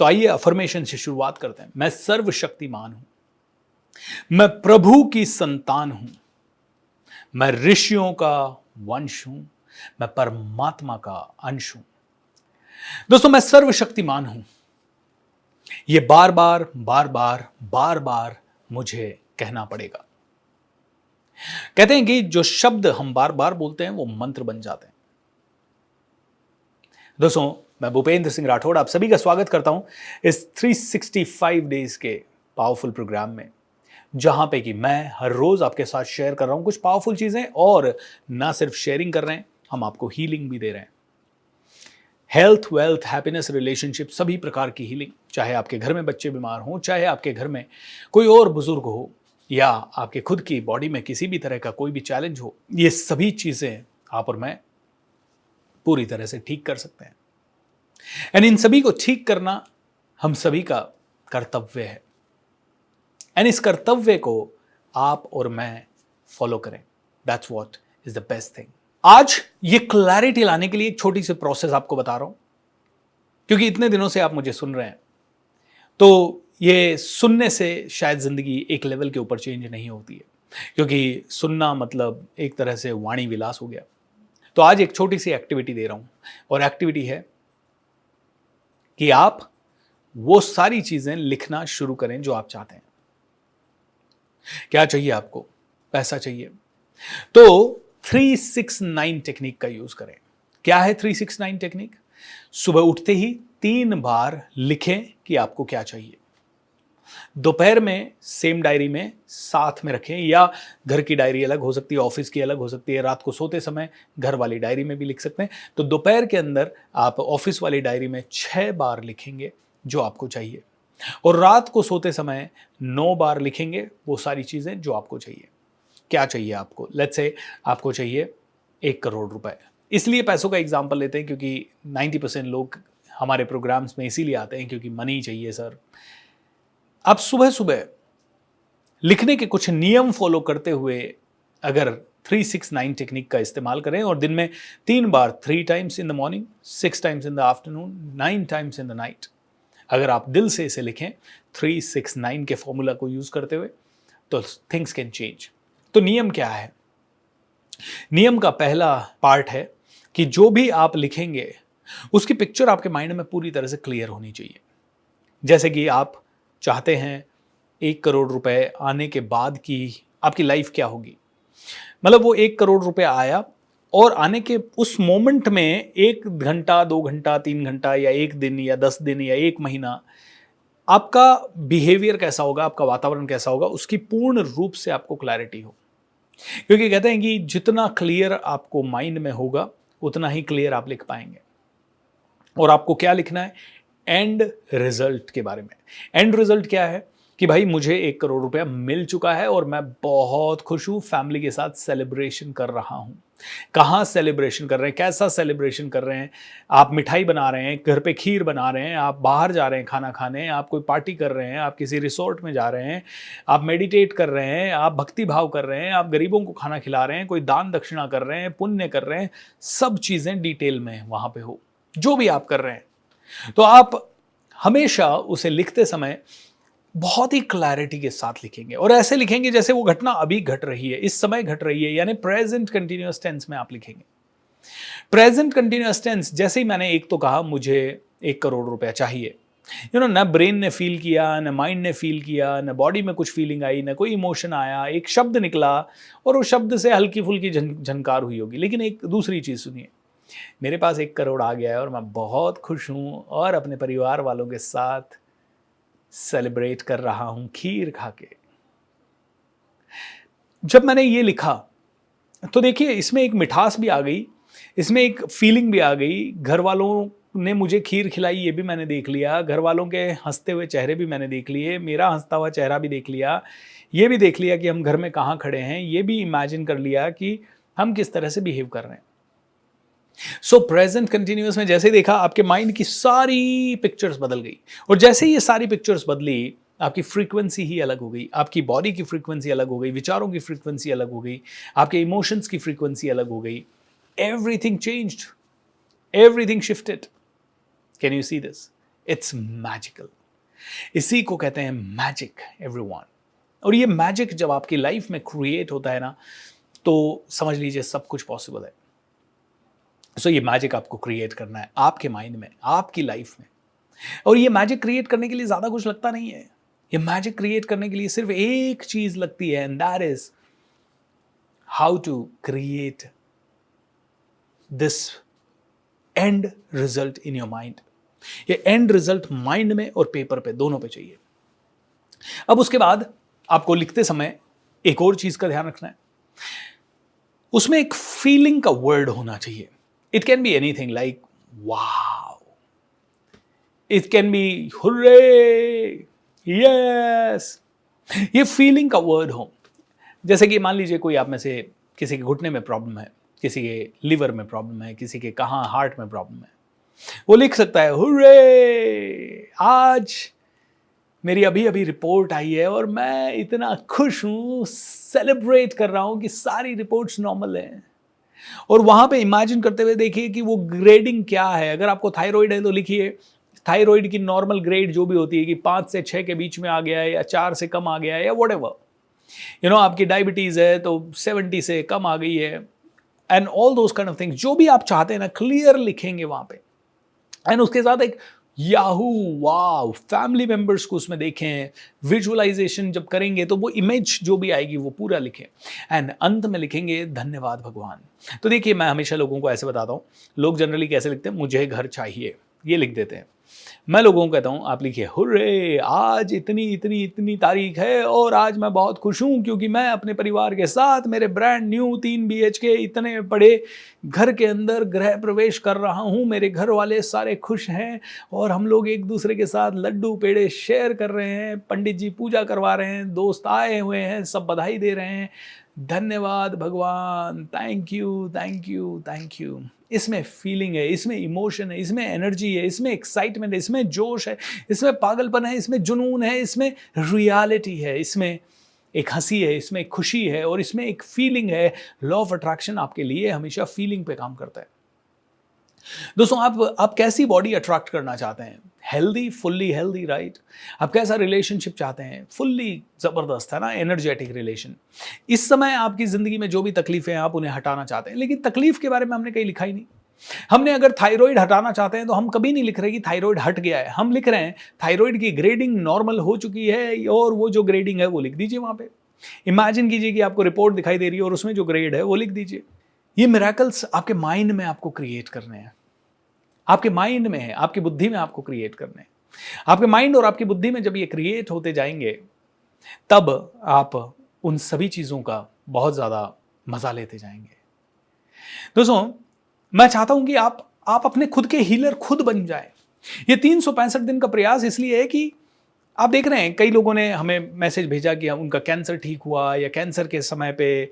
तो आइए अफर्मेशन से शुरुआत करते हैं। मैं सर्वशक्तिमान हूं, मैं प्रभु की संतान हूं, मैं ऋषियों का वंश हूं, मैं परमात्मा का अंश हूं। दोस्तों, मैं सर्वशक्तिमान हूं, ये बार बार बार बार बार बार मुझे कहना पड़ेगा। कहते हैं कि जो शब्द हम बार बार बोलते हैं वो मंत्र बन जाते हैं। दोस्तों, मैं भूपेंद्र सिंह राठौड़ आप सभी का स्वागत करता हूं इस 365 डेज के पावरफुल प्रोग्राम में, जहां पे कि मैं हर रोज आपके साथ शेयर कर रहा हूं कुछ पावरफुल चीजें, और ना सिर्फ शेयरिंग कर रहे हैं, हम आपको हीलिंग भी दे रहे हैं। हेल्थ, वेल्थ, हैप्पीनेस, रिलेशनशिप, सभी प्रकार की हीलिंग, चाहे आपके घर में बच्चे बीमार हों, चाहे आपके घर में कोई और बुजुर्ग हो, या आपके खुद की बॉडी में किसी भी तरह का कोई भी चैलेंज हो, ये सभी चीजें आप और मैं पूरी तरह से ठीक कर सकते हैं। एंड इन सभी को ठीक करना हम सभी का कर्तव्य है। एंड इस कर्तव्य को आप और मैं फॉलो करें। That's what is the best thing. आज ये क्लैरिटी लाने के लिए एक छोटी सी प्रोसेस आपको बता रहा हूं, क्योंकि इतने दिनों से आप मुझे सुन रहे हैं, तो ये सुनने से शायद जिंदगी एक लेवल के ऊपर चेंज नहीं होती है, क्योंकि सुनना मतलब एक तरह से वाणी विलास हो गया। तो आज एक छोटी सी एक्टिविटी दे रहा हूं, और एक्टिविटी है कि आप वो सारी चीजें लिखना शुरू करें जो आप चाहते हैं। क्या चाहिए आपको? पैसा चाहिए, तो 369 टेक्निक का यूज करें। क्या है 369 टेक्निक? सुबह उठते ही 3 बार लिखें कि आपको क्या चाहिए। दोपहर में सेम डायरी में साथ में रखें, या घर की डायरी अलग हो सकती है, ऑफिस की अलग हो सकती है, रात को सोते समय घर वाली डायरी में भी लिख सकते हैं। तो दोपहर के अंदर आप ऑफिस वाली डायरी में 6 बार लिखेंगे जो आपको चाहिए, और रात को सोते समय 9 बार लिखेंगे वो सारी चीजें जो आपको चाहिए। क्या चाहिए आपको? लेट्स से आपको चाहिए 1 करोड़ रुपए। इसलिए पैसों का एग्जाम्पल लेते हैं क्योंकि 90% लोग हमारे प्रोग्राम्स में इसीलिए आते हैं क्योंकि मनी चाहिए सर। आप सुबह सुबह लिखने के कुछ नियम फॉलो करते हुए अगर 369 टेक्निक का इस्तेमाल करें, और दिन में 3 बार, 3 times in the morning, 6 times in the afternoon, 9 times in the night, अगर आप दिल से इसे लिखें 369 के फॉर्मूला को यूज करते हुए, तो थिंग्स कैन चेंज। तो नियम क्या है? नियम का पहला पार्ट है कि जो भी आप लिखेंगे उसकी पिक्चर आपके माइंड में पूरी तरह से क्लियर होनी चाहिए। जैसे कि आप चाहते हैं 1 करोड़ रुपए आने के बाद की आपकी लाइफ क्या होगी। मतलब वो 1 करोड़ रुपए आया, और आने के उस मोमेंट में 1 घंटा, 2 घंटा, 3 घंटा, या 1 दिन, या 10 दिन, या 1 महीना आपका बिहेवियर कैसा होगा, आपका वातावरण कैसा होगा, उसकी पूर्ण रूप से आपको क्लैरिटी हो। क्योंकि कहते हैं कि जितना क्लियर आपको माइंड में होगा उतना ही क्लियर आप लिख पाएंगे। और आपको क्या लिखना है? एंड रिजल्ट के बारे में। एंड रिजल्ट क्या है? कि भाई मुझे 1 करोड़ रुपया मिल चुका है और मैं बहुत खुश हूं, फैमिली के साथ सेलिब्रेशन कर रहा हूं। कहाँ सेलिब्रेशन कर रहे हैं, कैसा सेलिब्रेशन कर रहे हैं? आप मिठाई बना रहे हैं, घर पे खीर बना रहे हैं, आप बाहर जा रहे हैं खाना खाने, आप कोई पार्टी कर रहे हैं, आप किसी रिसोर्ट में जा रहे हैं, आप मेडिटेट कर रहे हैं, आप भक्ति भाव कर रहे हैं, आप गरीबों को खाना खिला रहे हैं, कोई दान दक्षिणा कर रहे हैं, पुण्य कर रहे हैं, सब चीजें डिटेल में वहां पे हो। जो भी आप कर रहे हैं, तो आप हमेशा उसे लिखते समय बहुत ही क्लैरिटी के साथ लिखेंगे, और ऐसे लिखेंगे जैसे वो घटना अभी घट रही है, इस समय घट रही है, यानी प्रेजेंट कंटिन्यूअस टेंस में आप लिखेंगे। प्रेजेंट कंटिन्यूअस टेंस, जैसे ही मैंने एक तो कहा मुझे 1 करोड़ रुपया चाहिए, ना ब्रेन ने फील किया, ना माइंड ने फील किया, ना बॉडी में कुछ फीलिंग आई, ना कोई इमोशन आया, एक शब्द निकला और उस शब्द से हल्की फुल्की झनकार हुई होगी। लेकिन एक दूसरी चीज सुनिए, मेरे पास 1 करोड़ आ गया है और मैं बहुत खुश हूं और अपने परिवार वालों के साथ सेलिब्रेट कर रहा हूं खीर खा के। जब मैंने ये लिखा तो देखिए इसमें एक मिठास भी आ गई, इसमें एक फीलिंग भी आ गई। घर वालों ने मुझे खीर खिलाई ये भी मैंने देख लिया, घर वालों के हंसते हुए चेहरे भी मैंने देख लिए, मेरा हंसता हुआ चेहरा भी देख लिया, ये भी देख लिया कि हम घर में कहाँ खड़े हैं, ये भी इमेजिन कर लिया कि हम किस तरह से बिहेव कर रहे हैं। सो प्रेजेंट कंटिन्यूअस में जैसे ही देखा, आपके माइंड की सारी पिक्चर्स बदल गई, और जैसे ही ये सारी पिक्चर्स बदली, आपकी फ्रीक्वेंसी ही अलग हो गई, आपकी बॉडी की फ्रीक्वेंसी अलग हो गई, विचारों की फ्रीक्वेंसी अलग हो गई, आपके इमोशंस की फ्रीक्वेंसी अलग हो गई। Everything changed, everything shifted. Can you see this? It's magical. इसी को कहते हैं मैजिक एवरीवन। और ये मैजिक जब आपकी लाइफ में क्रिएट होता है ना, तो समझ लीजिए सब कुछ पॉसिबल है। सो ये मैजिक आपको क्रिएट करना है आपके माइंड में, आपकी लाइफ में। और ये मैजिक क्रिएट करने के लिए ज़्यादा कुछ लगता नहीं है। ये मैजिक क्रिएट करने के लिए सिर्फ एक चीज़ लगती है, and that is how to create this end result in your mind. ये एंड रिजल्ट माइंड में और पेपर पे, दोनों पे चाहिए। अब उसके बाद आपको लिखते समय एक और चीज़ का ध्यान रखना है, उसमें एक फीलिंग का वर्ड होना चाहिए। It can be anything like wow, it can be hurray, yes. ये फीलिंग का वर्ड हो। जैसे कि मान लीजिए कोई आप में से किसी के घुटने में प्रॉब्लम है, किसी के लिवर में प्रॉब्लम है, किसी के कहाँ हार्ट में प्रॉब्लम है, वो लिख सकता है हुर्रे, आज मेरी अभी अभी रिपोर्ट आई है और मैं इतना खुश हूँ, सेलिब्रेट कर रहा हूँ कि सारी रिपोर्ट्स नॉर्मल हैं। और वहाँ पे इमेजिन करते हुए देखिए कि वो ग्रेडिंग क्या है। अगर आपको थायराइड है तो लिखिए थायराइड की नॉर्मल ग्रेड जो भी होती है कि 5 से 6 के बीच में आ गया है या 4 से कम आ गया है या व्हाटएवर। आपकी डायबिटीज़ है तो 70 से कम आ गई है, and all those kind of things. जो भी आप चाहते हैं ना, क्लियर लिखेंगे वहाँ पे। एंड उसके साथ एक याहू वाव, फैमिली मेंबर्स को उसमें देखें, विजुअलाइजेशन जब करेंगे तो वो इमेज जो भी आएगी वो पूरा लिखें, एंड अंत में लिखेंगे धन्यवाद भगवान। तो देखिए, मैं हमेशा लोगों को ऐसे बताता हूँ, लोग जनरली कैसे लिखते हैं, मुझे घर चाहिए, ये लिख देते हैं। मैं लोगों को कहता हूँ आप लिखिए हुर्रे, आज इतनी इतनी इतनी तारीख है और आज मैं बहुत खुश हूँ क्योंकि मैं अपने परिवार के साथ मेरे ब्रांड न्यू 3 BHK इतने बड़े घर के अंदर गृह प्रवेश कर रहा हूँ। मेरे घर वाले सारे खुश हैं और हम लोग एक दूसरे के साथ लड्डू पेड़े शेयर कर रहे हैं, पंडित जी पूजा करवा रहे हैं, दोस्त आए हुए हैं, सब बधाई दे रहे हैं, धन्यवाद भगवान, thank you thank you thank you. इसमें फीलिंग है, इसमें इमोशन है, इसमें एनर्जी है, इसमें एक्साइटमेंट है, इसमें जोश है, इसमें पागलपन है, इसमें जुनून है, इसमें रियलिटी है, इसमें एक हंसी है, इसमें एक खुशी है और इसमें एक फीलिंग है। लॉ ऑफ अट्रैक्शन आपके लिए हमेशा फीलिंग पे काम करता है। दोस्तों, आप कैसी बॉडी अट्रैक्ट करना चाहते हैं? Healthy, fully healthy, right? आप कैसा रिलेशनशिप चाहते हैं? फुल्ली जबरदस्त, है ना, एनर्जेटिक रिलेशन। इस समय आपकी जिंदगी में जो भी तकलीफें हैं आप उन्हें हटाना चाहते हैं, लेकिन तकलीफ के बारे में हमने कहीं लिखा ही नहीं। हमने अगर थायराइड हटाना चाहते हैं तो हम कभी नहीं लिख रहे कि थायराइड हट गया है, हम लिख रहे हैं थायराइड की ग्रेडिंग नॉर्मल हो चुकी है, और वो जो ग्रेडिंग है वो लिख दीजिए वहां पे। इमेजिन कीजिए कि आपको रिपोर्ट दिखाई दे रही है और उसमें जो ग्रेड है वो लिख दीजिए। ये मिरेकल्स आपके माइंड में आपको क्रिएट करने हैं, आपके माइंड में है, आपकी बुद्धि में आपको क्रिएट करने हैं। आपके माइंड और आपकी बुद्धि में जब ये क्रिएट होते जाएंगे तब आप उन सभी चीजों का बहुत ज्यादा मजा लेते जाएंगे। दोस्तों, मैं चाहता हूं कि आप अपने खुद के हीलर खुद बन जाए। ये 365 दिन का प्रयास इसलिए है कि आप देख रहे हैं कई लोगों ने हमें मैसेज भेजा कि उनका कैंसर ठीक हुआ, या कैंसर के समय पे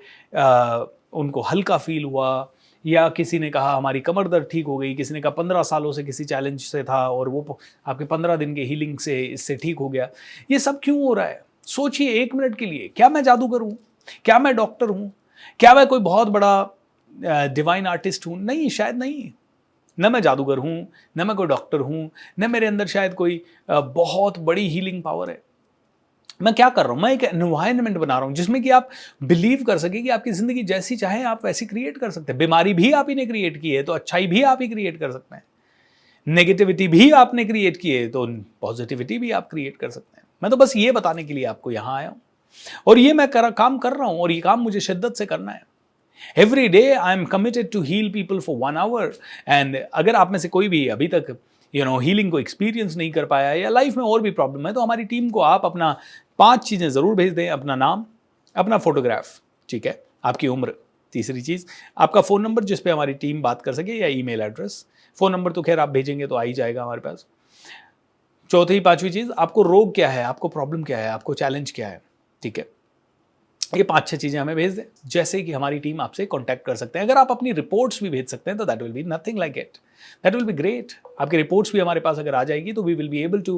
उनको हल्का फील हुआ, या किसी ने कहा हमारी कमर दर्द ठीक हो गई, किसी ने कहा 15 सालों से किसी चैलेंज से था और वो आपके 15 दिन के हीलिंग से इससे ठीक हो गया। ये सब क्यों हो रहा है? सोचिए एक मिनट के लिए, क्या मैं जादूगर हूँ? क्या मैं डॉक्टर हूँ? क्या मैं कोई बहुत बड़ा डिवाइन आर्टिस्ट हूँ? नहीं, शायद नहीं। न मैं जादूगर हूँ, न मैं कोई डॉक्टर हूँ, न मेरे अंदर शायद कोई बहुत बड़ी हीलिंग पावर है। मैं क्या कर रहा हूँ? मैं एक एनवायरनमेंट बना रहा हूँ जिसमें कि आप बिलीव कर सके कि आपकी ज़िंदगी जैसी चाहे आप वैसी क्रिएट कर सकते हैं। बीमारी भी आप ही ने क्रिएट की है तो अच्छाई भी आप ही क्रिएट कर सकते हैं। नेगेटिविटी भी आपने क्रिएट की है तो पॉजिटिविटी भी आप क्रिएट कर सकते हैं। मैं तो बस ये बताने के लिए आपको यहाँ आया हूँ, और ये मैं काम कर रहा हूँ, और ये काम मुझे शिद्दत से करना है। Every day I am committed to heal people for 1 hour. And अगर आप में से कोई भी अभी तक हीलिंग को एक्सपीरियंस नहीं कर पाया या लाइफ में और भी प्रॉब्लम है, तो हमारी टीम को आप अपना 5 चीज़ें ज़रूर भेज दें। अपना नाम, अपना फोटोग्राफ, ठीक है, आपकी उम्र, तीसरी चीज़ आपका फ़ोन नंबर जिस पे हमारी टीम बात कर सके, या ईमेल एड्रेस। फ़ोन नंबर तो खैर आप भेजेंगे तो आ ही जाएगा हमारे पास। चौथी, 5वीं चीज़, आपको रोग क्या है, आपको प्रॉब्लम क्या है, आपको चैलेंज क्या है, ठीक है। ये 5-6 चीज़ें हमें भेज दें, जैसे कि हमारी टीम आपसे कांटेक्ट कर सकते हैं। अगर आप अपनी रिपोर्ट्स भी भेज सकते हैं तो that will be nothing like it, that will be great. आपकी रिपोर्ट्स भी हमारे पास अगर आ जाएगी तो we will be able to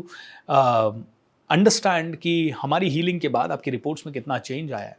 understand कि हमारी हीलिंग के बाद आपकी रिपोर्ट्स में कितना चेंज आया है।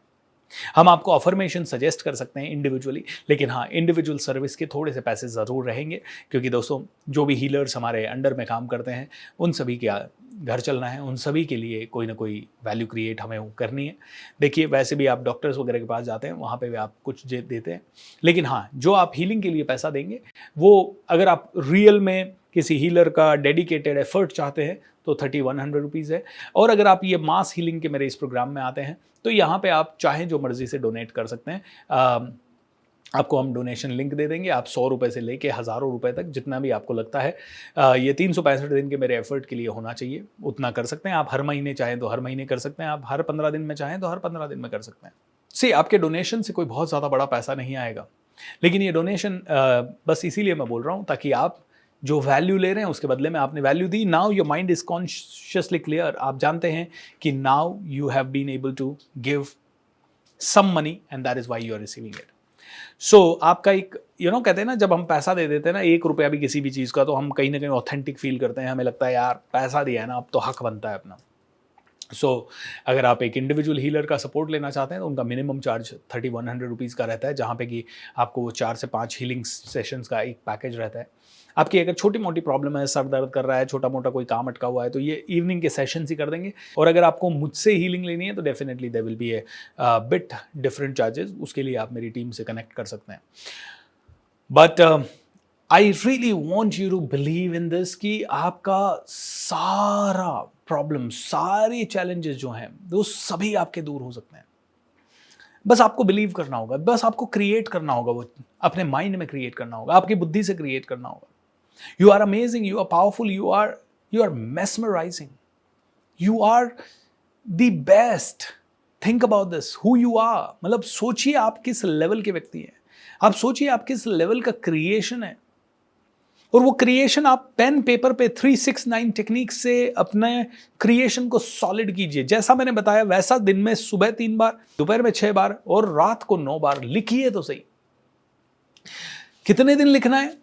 हम आपको अफर्मेशन सजेस्ट कर सकते हैं इंडिविजुअली, लेकिन हाँ, इंडिविजुअल सर्विस के थोड़े से पैसे ज़रूर रहेंगे, क्योंकि दोस्तों जो भी हीलर्स हमारे अंडर में काम करते हैं उन सभी के घर चलना है, उन सभी के लिए कोई ना कोई वैल्यू क्रिएट हमें वो करनी है। देखिए, वैसे भी आप डॉक्टर्स वगैरह के पास जाते हैं, वहाँ पे भी आप कुछ देते हैं, लेकिन हाँ, जो आप हीलिंग के लिए पैसा देंगे वो अगर आप रियल में किसी हीलर का डेडिकेटेड एफर्ट चाहते हैं तो 3100 रुपीज़ है। और अगर आप ये मास हीलिंग के मेरे इस प्रोग्राम में आते हैं तो यहाँ पे आप चाहें जो मर्जी से डोनेट कर सकते हैं। आपको हम डोनेशन लिंक दे देंगे, आप 100 रुपये से लेके हज़ारों रुपए तक जितना भी आपको लगता है ये 365 दिन के मेरे एफर्ट के लिए होना चाहिए, उतना कर सकते हैं। आप हर महीने चाहें तो हर महीने कर सकते हैं, आप हर 15 दिन में चाहें तो हर 15 दिन में कर सकते हैं। सी आपके डोनेशन से कोई बहुत ज़्यादा बड़ा पैसा नहीं आएगा, लेकिन ये डोनेशन बस इसीलिए मैं बोल रहा हूँ ताकि आप जो वैल्यू ले रहे हैं उसके बदले में आपने वैल्यू दी। Now your mind is consciously clear, आप जानते हैं कि now you have been able to give some money and that is why you are receiving it. So आपका एक कहते हैं ना, जब हम पैसा दे देते हैं ना 1 रुपया भी किसी भी चीज़ का, तो हम कहीं ना कहीं ऑथेंटिक फील करते हैं, हमें लगता है यार पैसा दिया है ना, अब तो हक बनता है अपना। अगर आप एक इंडिविजुअल हीलर का सपोर्ट लेना चाहते हैं तो उनका मिनिमम चार्ज 3100 रुपीज़ का रहता है, जहाँ पे कि आपको वो 4 से 5 हीलिंग सेशंस का एक पैकेज रहता है। आपकी अगर छोटी मोटी प्रॉब्लम है, सर दर्द कर रहा है, छोटा मोटा कोई काम अटका हुआ है, तो ये इवनिंग के सेशंस ही कर देंगे। और अगर आपको मुझसे हीलिंग लेनी है तो definitely there will be a bit different charges, उसके लिए आप मेरी टीम से कनेक्ट कर सकते हैं। But I really want you to believe in this कि आपका सारा प्रॉब्लम, सारे चैलेंजेस जो हैं वो सभी आपके दूर हो सकते हैं। बस आपको बिलीव करना होगा, बस आपको क्रिएट करना होगा, वो अपने माइंड में क्रिएट करना होगा, आपकी बुद्धि से क्रिएट करना होगा। You are amazing, you are powerful, you are mesmerising, you are the best. Think about this, who you are. मतलब सोचिए आप किस लेवल के व्यक्ति हैं, आप सोचिए आप किस लेवल का क्रिएशन है, और वो क्रिएशन आप पेन पेपर पे 369 टेक्निक से अपने क्रिएशन को सॉलिड कीजिए। जैसा मैंने बताया वैसा दिन में सुबह 3 बार, दोपहर में 6 बार और रात को 9 बार लिखिए तो सही। कितने दिन लिखना है?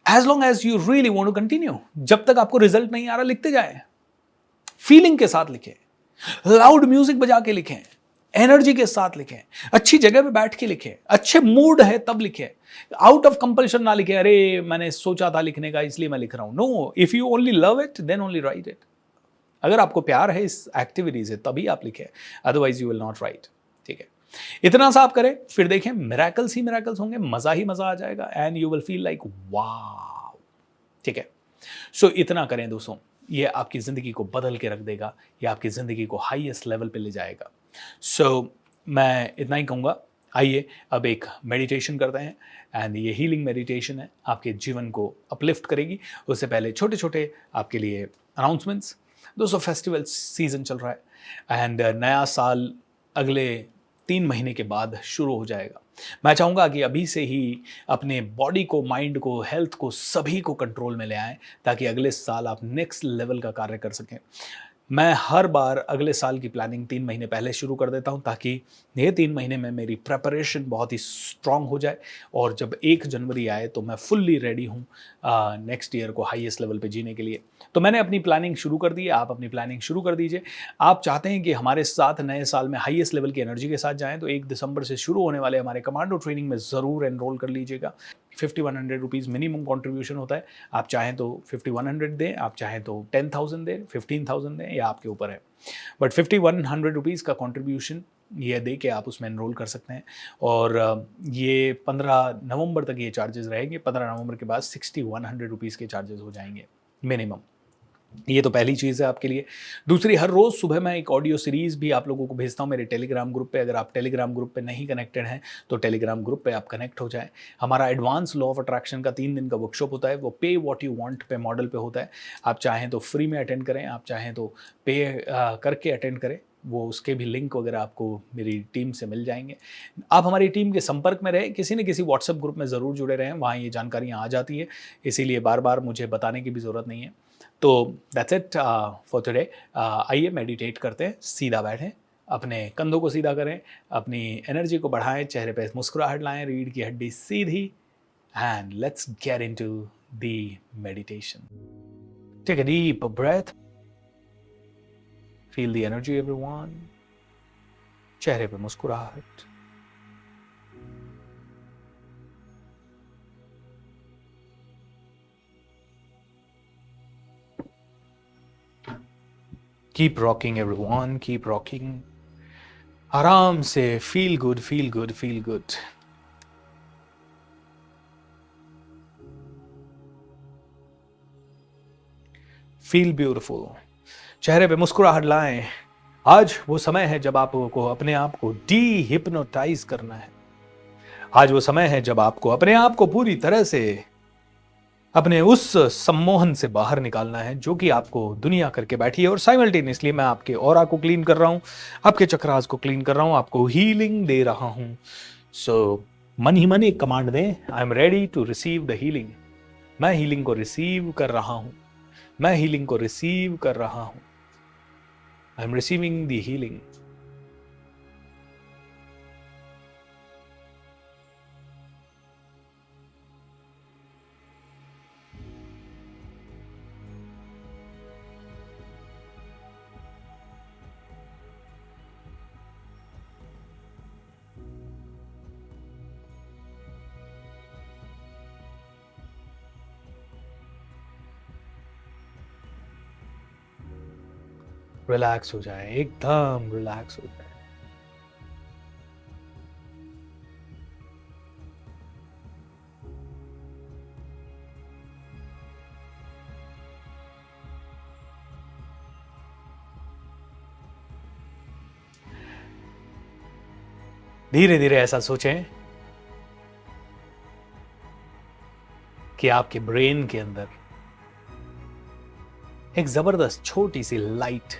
As long as you really want to continue. जब तक आपको रिजल्ट नहीं आ रहा लिखते जाए, फीलिंग के साथ लिखें, लाउड म्यूजिक बजा के लिखें, एनर्जी के साथ लिखें, अच्छी जगह पे बैठ के लिखें, अच्छे मूड है तब लिखें, आउट ऑफ कंपल्शन ना लिखें, अरे मैंने सोचा था लिखने का इसलिए मैं लिख रहा हूं। No, if you only love it then only write it. अगर आपको प्यार है इस एक्टिविटी से तभी आप लिखें, otherwise you will not right. ठीक है, इतना सा आप करें, फिर देखें मिरेकल्स ही मिरेकल्स होंगे, मजा ही मजा आ जाएगा and you will feel like wow. ठीक है, सो इतना करें दोस्तों, ये आपकी जिंदगी को बदल के रख देगा, ये आपकी जिंदगी को हाईएस्ट लेवल पे ले जाएगा। मैं इतना ही कहूँगा। आइए अब एक मेडिटेशन करते हैं, एंड ये हीलिंग मेडिटेशन है, आपके जीवन को अपलिफ्ट करेगी। उससे पहले छोटे छोटे आपके लिए अनाउंसमेंट्स। दोस्तों फेस्टिवल सीजन चल रहा है एंड नया साल अगले 3 महीने के बाद शुरू हो जाएगा। मैं चाहूँगा कि अभी से ही अपने बॉडी को, माइंड को, हेल्थ को, सभी को कंट्रोल में ले आएँ, ताकि अगले साल आप नेक्स्ट लेवल का कार्य कर सकें। मैं हर बार अगले साल की प्लानिंग 3 महीने पहले शुरू कर देता हूं, ताकि ये 3 महीने में मेरी प्रेपरेशन बहुत ही स्ट्रांग हो जाए, और जब 1 जनवरी आए तो मैं फुल्ली रेडी हूं नेक्स्ट ईयर को हाईएस्ट लेवल पे जीने के लिए। तो मैंने अपनी प्लानिंग शुरू कर दी है, आप अपनी प्लानिंग शुरू कर दीजिए। आप चाहते हैं कि हमारे साथ नए साल में हाईएस्ट लेवल की एनर्जी के साथ जाएं, तो 1 दिसंबर से शुरू होने वाले हमारे कमांडो ट्रेनिंग में ज़रूर एनरोल कर लीजिएगा। 5100 रुपीज़ मिनिमम कॉन्ट्रीब्यूशन होता है। आप चाहें तो 5100 दें, आप चाहें तो 10,000 दें, 15,000 दें, या आपके ऊपर है। बट 5100 रुपीज़ का कॉन्ट्रीब्यूशन ये दे के आप उसमें एनरोल कर सकते हैं। और ये 15 नवंबर तक ये चार्जेस रहेंगे। 15 नवंबर के बाद 6100 रुपीज़ के चार्जेस हो जाएंगे मिनिमम। ये तो पहली चीज़ है आपके लिए। दूसरी, हर रोज़ सुबह मैं एक ऑडियो सीरीज़ भी आप लोगों को भेजता हूँ मेरे टेलीग्राम ग्रुप पे। अगर आप टेलीग्राम ग्रुप पे नहीं कनेक्टेड हैं तो टेलीग्राम ग्रुप पे आप कनेक्ट हो जाएं। हमारा एडवांस लॉ ऑफ अट्रैक्शन का 3 दिन का वर्कशॉप होता है, वो पे व्हाट यू वांट पे मॉडल पे होता है। आप चाहें तो फ्री में अटेंड करें, आप चाहें तो पे करके अटेंड करें, वो उसके भी लिंक वगैरह आपको मेरी टीम से मिल जाएंगे। आप हमारी टीम के संपर्क में रहें, किसी न किसी व्हाट्सएप ग्रुप में ज़रूर जुड़े रहें, वहाँ ये जानकारियाँ आ जाती है, इसीलिए बार बार मुझे बताने की भी ज़रूरत नहीं है। तो दैट्स इट फॉर टुडे। आइए मेडिटेट करते हैं, सीधा बैठें, अपने कंधों को सीधा करें, अपनी एनर्जी को बढ़ाएं, चेहरे पे मुस्कुराहट लाएं, रीढ़ की हड्डी सीधी, and let's get into the meditation. Take a deep breath, feel the energy everyone, चेहरे पे मुस्कुराहट, keep rocking everyone, keep rocking. आराम से feel good, feel good, feel good. Feel beautiful. चेहरे पे मुस्कुराहट लाएं। आज वो समय है जब आपको अपने आप को डी हिप्नोटाइज करना है। आज वो समय है जब आपको अपने आप को पूरी तरह से अपने उस सम्मोहन से बाहर निकालना है जो कि आपको दुनिया करके बैठी है। और साइमल्टेनियसली मैं आपके ऑरा को क्लीन कर रहा हूं, आपके चक्रास को क्लीन कर रहा हूं, आपको हीलिंग दे रहा हूं। सो मन ही मन एक कमांड दें, I am ready to receive the healing. मैं हीलिंग को रिसीव कर रहा हूं, मैं हीलिंग को रिसीव कर रहा हूं। I am receiving the healing. Relax हो जाए, एकदम रिलैक्स हो जाए। धीरे धीरे ऐसा सोचें कि आपके ब्रेन के अंदर एक जबरदस्त छोटी सी लाइट,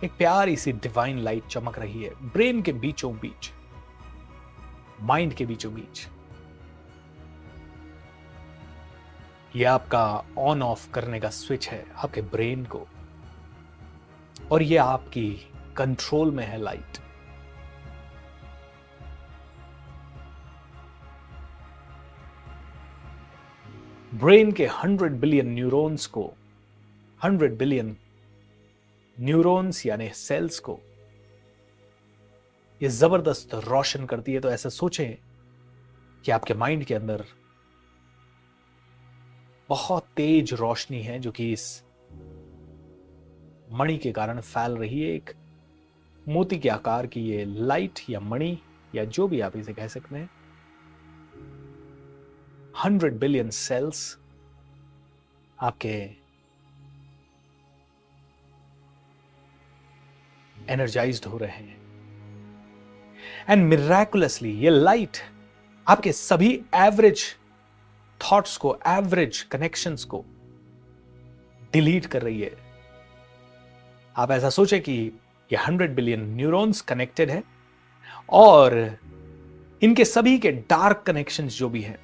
एक प्यारी सी डिवाइन लाइट चमक रही है ब्रेन के बीचों बीच, माइंड के बीचों बीच। ये आपका ऑन ऑफ करने का स्विच है आपके ब्रेन को, और ये आपकी कंट्रोल में है लाइट। ब्रेन के 100 बिलियन न्यूरॉन्स को, 100 बिलियन न्यूरॉन्स यानी सेल्स को ये जबरदस्त रोशन करती है। तो ऐसा सोचें कि आपके माइंड के अंदर बहुत तेज रोशनी है जो कि इस मणि के कारण फैल रही है। एक मोती के आकार की ये लाइट या मणि या जो भी आप इसे कह सकते हैं, 100 बिलियन सेल्स आपके एनर्जाइज्ड हो रहे हैं। एंड मिराकुलसली ये लाइट आपके सभी एवरेज थॉट्स को, एवरेज कनेक्शंस को डिलीट कर रही है। आप ऐसा सोचें कि ये 100 बिलियन न्यूरॉन्स कनेक्टेड है और इनके सभी के डार्क कनेक्शंस जो भी हैं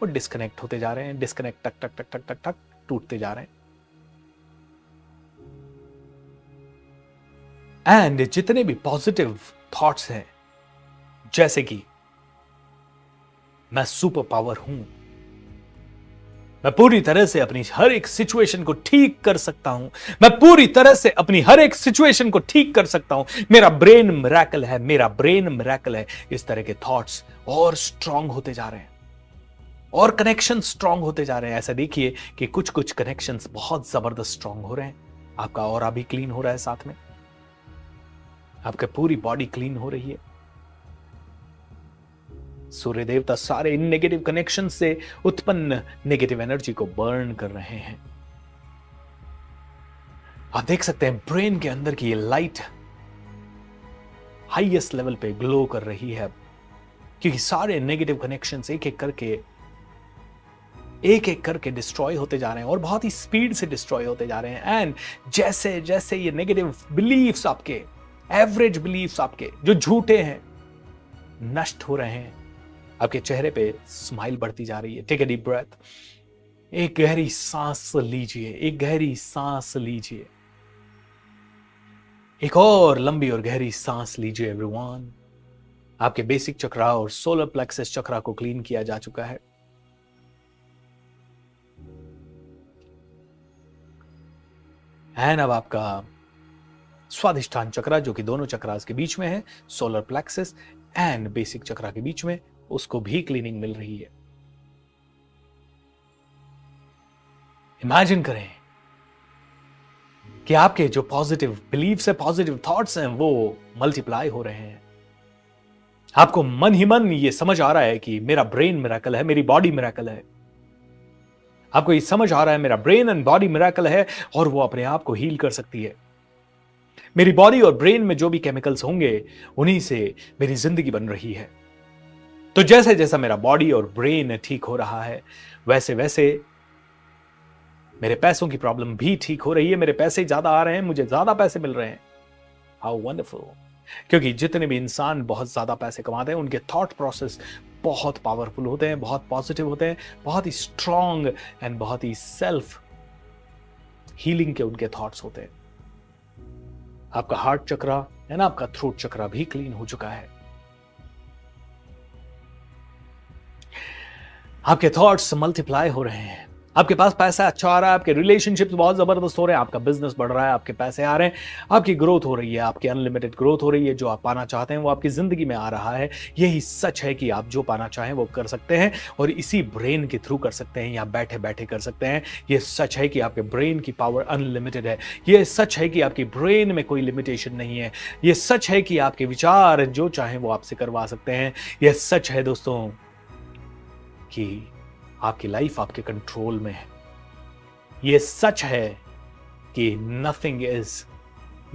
वो डिस्कनेक्ट होते जा रहे हैं, डिस्कनेक्ट, टक टक टक टक टक टक टूटते जा रहे हैं। एंड जितने भी पॉजिटिव थॉट्स हैं, जैसे कि मैं सुपर पावर हूं, मैं पूरी तरह से अपनी हर एक सिचुएशन को ठीक कर सकता हूं, मैं पूरी तरह से अपनी हर एक सिचुएशन को ठीक कर सकता हूं, मेरा ब्रेन मिरेकल है, मेरा ब्रेन मिरेकल है। इस तरह के थॉट्स और स्ट्रांग होते जा रहे हैं और कनेक्शन स्ट्रांग होते जा रहे हैं। ऐसा देखिए कि कुछ कुछ कनेक्शंस बहुत जबरदस्त स्ट्रांग हो रहे हैं। आपका ऑरा भी क्लीन हो रहा है, साथ में आपकी पूरी बॉडी क्लीन हो रही है। सूर्य देवता सारे इन नेगेटिव कनेक्शन से उत्पन्न नेगेटिव एनर्जी को बर्न कर रहे हैं। आप देख सकते हैं ब्रेन के अंदर की ये लाइट हाईएस्ट लेवल पे ग्लो कर रही है, क्योंकि सारे नेगेटिव कनेक्शंस एक एक करके डिस्ट्रॉय होते जा रहे हैं और बहुत ही स्पीड से डिस्ट्रॉय होते जा रहे हैं। एंड जैसे जैसे ये नेगेटिव बिलीफ्स आपके, एवरेज बिलीफ्स आपके जो झूठे हैं, नष्ट हो रहे हैं, आपके चेहरे पे स्माइल बढ़ती जा रही है। टेक अ डीप ब्रेथ, एक गहरी सांस लीजिए, एक गहरी सांस लीजिए, एक और लंबी और गहरी सांस लीजिए एवरीवन। आपके बेसिक चक्रा और सोलर प्लेक्सस चक्रा को क्लीन किया जा चुका है। एंड अब आपका स्वादिष्ठान चक्रा, जो कि दोनों चक्रास के बीच में है, सोलर प्लेक्सस एंड बेसिक चक्रा के बीच में, उसको भी क्लीनिंग मिल रही है। इमेजिन करें कि आपके जो पॉजिटिव बिलीव्स है, पॉजिटिव थॉट्स हैं, वो मल्टीप्लाई हो रहे हैं। आपको मन ही मन ये समझ आ रहा है कि मेरा ब्रेन मिरेकल है, मेरी बॉडी मिरेकल है। आपको ये समझ आ रहा है मेरा ब्रेन एंड बॉडी मिरेकल है और वो अपने आप को हील कर सकती है। मेरी बॉडी और ब्रेन में जो भी केमिकल्स होंगे उन्हीं से मेरी जिंदगी बन रही है। तो जैसे जैसा मेरा बॉडी और ब्रेन ठीक हो रहा है, वैसे वैसे मेरे पैसों की प्रॉब्लम भी ठीक हो रही है। मेरे पैसे ज्यादा आ रहे हैं, मुझे ज्यादा पैसे मिल रहे हैं। How wonderful. क्योंकि जितने भी इंसान बहुत ज्यादा पैसे कमाते हैं, उनके थॉट प्रोसेस बहुत पावरफुल होते हैं, बहुत पॉजिटिव होते हैं, बहुत ही स्ट्रांग एंड बहुत ही सेल्फ हीलिंग के उनके थॉट्स होते हैं। आपका हार्ट चक्रा है ना, आपका थ्रोट चक्रा भी क्लीन हो चुका है। आपके थॉट्स मल्टीप्लाई हो रहे हैं, आपके पास पैसा अच्छा आ रहा है, आपके रिलेशनशिप्स बहुत जबरदस्त हो रहे हैं, आपका बिजनेस बढ़ रहा है, आपके पैसे आ रहे हैं, आपकी ग्रोथ हो रही है, आपकी अनलिमिटेड ग्रोथ हो रही है। जो आप पाना चाहते हैं वो आपकी जिंदगी में आ रहा है। यही सच है कि आप जो पाना चाहें वो कर सकते हैं और इसी ब्रेन के थ्रू कर सकते हैं या बैठे बैठे कर सकते हैं। यह सच है कि आपके ब्रेन की पावर अनलिमिटेड है। यह सच है कि आपकी ब्रेन में कोई लिमिटेशन नहीं है। यह सच है कि आपके विचार जो चाहें वो आपसे करवा सकते हैं। यह सच है दोस्तों कि आपकी लाइफ आपके कंट्रोल में है। यह सच है कि नथिंग इज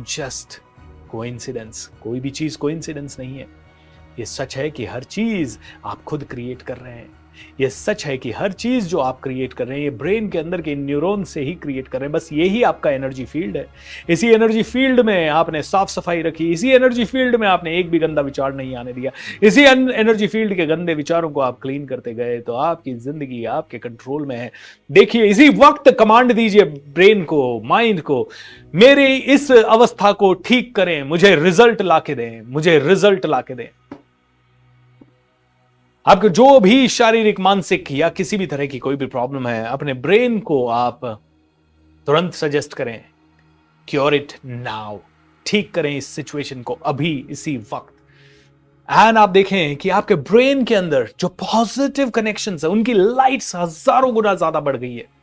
जस्ट कोइंसिडेंस। कोई भी चीज कोइंसिडेंस नहीं है। यह सच है कि हर चीज आप खुद क्रिएट कर रहे हैं। यह सच है कि हर चीज जो आप क्रिएट कर रहे हैं ये ब्रेन के अंदर के न्यूरॉन से ही क्रिएट कर रहे हैं। बस यही आपका एनर्जी फील्ड है। इसी एनर्जी फील्ड में आपने साफ सफाई रखी, इसी एनर्जी फील्ड में आपने एक भी गंदा विचार नहीं आने दिया, इसी एनर्जी फील्ड के गंदे विचारों को आप क्लीन करते गए तो आपकी जिंदगी आपके कंट्रोल में है। देखिए, इसी वक्त कमांड दीजिए ब्रेन को, माइंड को, मेरी इस अवस्था को ठीक करें, मुझे रिजल्ट लाके दें, मुझे रिजल्ट लाके दें। आपको जो भी शारीरिक, मानसिक या किसी भी तरह की कोई भी प्रॉब्लम है, अपने ब्रेन को आप तुरंत सजेस्ट करें, क्योर इट नाउ। ठीक करें इस सिचुएशन को अभी, इसी वक्त। एंड आप देखें कि आपके ब्रेन के अंदर जो पॉजिटिव कनेक्शंस है उनकी लाइट्स हजारों गुना ज्यादा बढ़ गई है।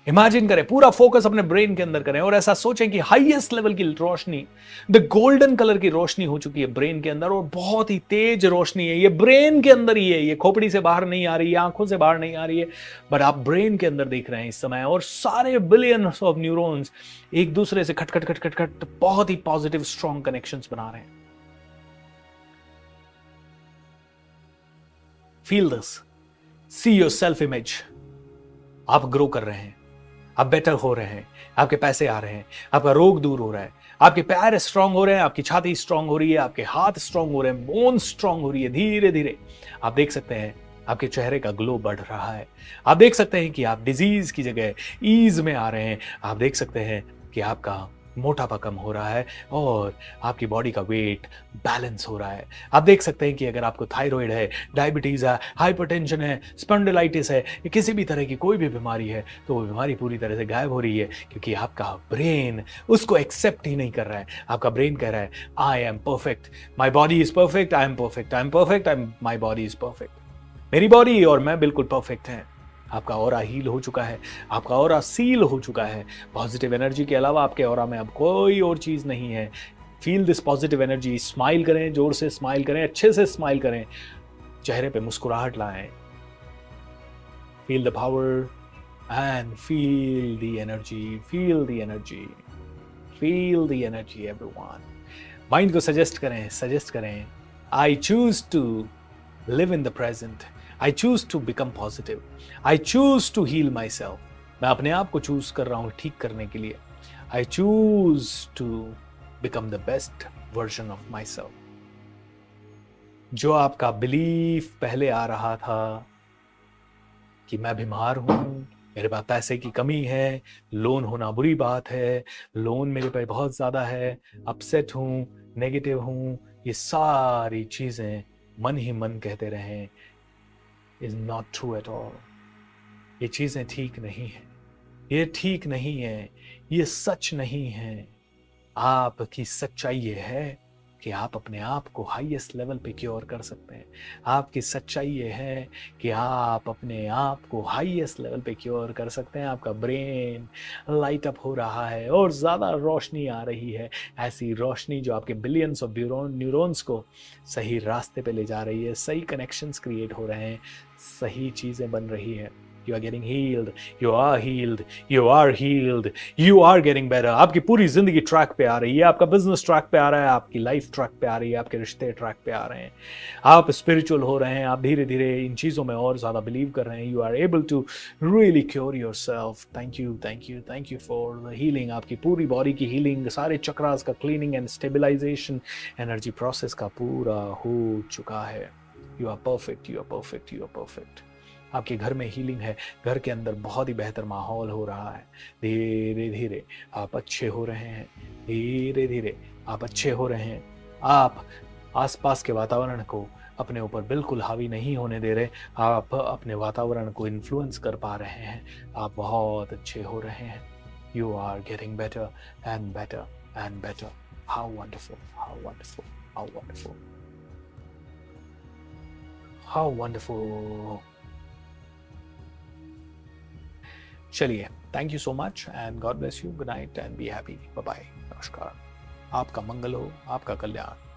इमेजिन करें, पूरा फोकस अपने ब्रेन के अंदर करें और ऐसा सोचें कि हाईएस्ट लेवल की रोशनी, द गोल्डन कलर की रोशनी हो चुकी है ब्रेन के अंदर और बहुत ही तेज रोशनी है। ये ब्रेन के अंदर ही है, ये खोपड़ी से बाहर नहीं आ रही है, आंखों से बाहर नहीं आ रही है, बट आप ब्रेन के अंदर देख रहे हैं इस समय। और सारे बिलियंस ऑफ न्यूरॉन्स एक दूसरे से खट खट खट खट खट बहुत ही पॉजिटिव स्ट्रॉन्ग कनेक्शंस बना रहे हैं। Feel this, see your self image. आप ग्रो कर रहे हैं, आप बेटर हो रहे हैं, आपके पैसे आ रहे हैं, आपका रोग दूर हो रहा है, आपके पैर स्ट्रांग हो रहे हैं, आपकी छाती स्ट्रांग हो रही है, आपके हाथ स्ट्रांग हो रहे हैं, बोन स्ट्रांग हो रही है। धीरे धीरे आप देख सकते हैं आपके चेहरे का ग्लो बढ़ रहा है। आप देख सकते हैं कि आप डिजीज की जगह ईज में आ रहे हैं। आप देख सकते हैं कि आपका मोटापा कम हो रहा है और आपकी बॉडी का वेट बैलेंस हो रहा है। आप देख सकते हैं कि अगर आपको थायराइड है, डायबिटीज है, हाइपरटेंशन है, स्पॉन्डिलाइटिस है, या किसी भी तरह की कोई भी बीमारी है, तो वो बीमारी पूरी तरह से गायब हो रही है, क्योंकि आपका ब्रेन उसको एक्सेप्ट ही नहीं कर रहा है। आपका ब्रेन कह रहा है, I am perfect, my body is perfect, I am perfect, I am perfect, my body is perfect. मेरी बॉडी और मैं बिल्कुल परफेक्ट है। आपका ऑरा हील हो चुका है, आपका ऑरा सील हो चुका है। पॉजिटिव एनर्जी के अलावा आपके ऑरा में अब कोई और चीज नहीं है। Feel this positive energy. Smile करें, जोर से स्माइल करें, अच्छे से स्माइल करें, चेहरे पे मुस्कुराहट लाएं। Feel the power and feel the energy, feel the energy, feel the energy everyone. Mind को सजेस्ट करें, I choose to live in the present, I choose to become positive. I choose to heal myself. मैं अपने आप को choose कर रहा हूं ठीक करने के लिए। I choose to become the best version of myself. जो आपका बिलीफ पहले आ रहा था कि मैं बीमार हूं, मेरे पास पैसे की कमी है, लोन होना बुरी बात है, लोन मेरे पे बहुत ज्यादा है, अपसेट हूं, नेगेटिव हूं, ये सारी चीजें मन ही मन कहते रहे, is not true at all. ये चीजें ठीक नहीं है, ये ठीक नहीं है, ये सच नहीं है। आपकी सच्चाई ये है कि आप अपने आप को हाईएस्ट लेवल पे क्योर कर सकते हैं। आपकी सच्चाई ये है कि आप अपने आप को हाईएस्ट लेवल पे क्योर कर सकते हैं। आपका ब्रेन लाइट अप हो रहा है और ज़्यादा रोशनी आ रही है, ऐसी रोशनी जो आपके बिलियंस ऑफ न्यूरॉन्स को सही रास्ते पे ले जा रही है, सही कनेक्शंस क्रिएट हो रहे हैं, सही चीज़ें बन रही है। You are getting healed, you are healed, you are healed, you are getting better। आपकी पूरी जिंदगी ट्रैक पे आ रही है, आपका बिजनेस ट्रैक पे आ रहा है, आपकी लाइफ ट्रैक पे आ रही है, आपके रिश्ते ट्रैक पे आ रहे हैं, आप स्पिरिचुअल हो रहे हैं, आप धीरे धीरे इन चीज़ों में और ज़्यादा बिलीव कर रहे हैं। You are able to really cure yourself. Thank you, thank you, thank you for the healing. आपकी पूरी बॉडी की हीलिंग, सारे चक्रास का cleaning and stabilisation, energy process का पूरा हो चुका है। You are perfect, you are perfect, you are perfect. आपके घर में हीलिंग है, घर के अंदर बहुत ही बेहतर माहौल हो रहा है। धीरे धीरे आप अच्छे हो रहे हैं, धीरे धीरे आप अच्छे हो रहे हैं। आप आसपास के वातावरण को अपने ऊपर बिल्कुल हावी नहीं होने दे रहे, आप अपने वातावरण को इन्फ्लुएंस कर पा रहे हैं। आप बहुत अच्छे हो रहे हैं। You are getting better and better and better. How wonderful, how wonderful, how wonderful, how wonderful. चलिए, thank you so much and God bless you. Good night and be happy. Bye bye. नमस्कार। आपका मंगल हो, आपका कल्याण।